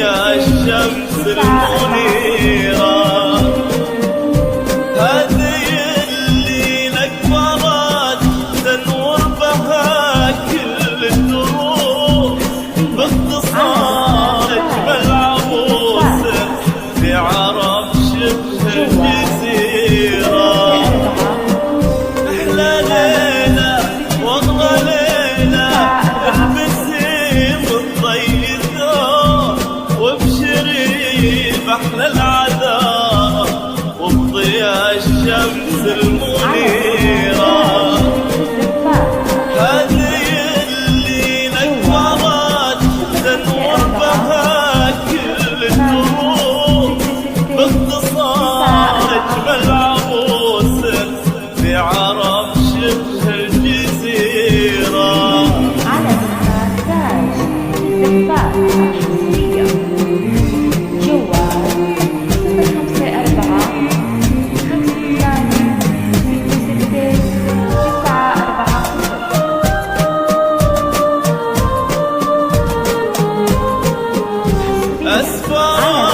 ضياء الشمس المنيرة. هذه اللي نكبرت تنور بها كل الدروب، باختصار اجمل عروسة في عرب شبه الجزيرة. احلى ليلة واغلى ليلة البسي من ضي الثوب، وابشري باحلى العذاب وبضياء الشمس المنيرة. هذه اللي نكبرت تنور بها كل الدروب، باختصار اجمل عروسة في عرب شبه الجزيرة. على تاج استقبال شخصية جوال 054 58 66 940. أسفار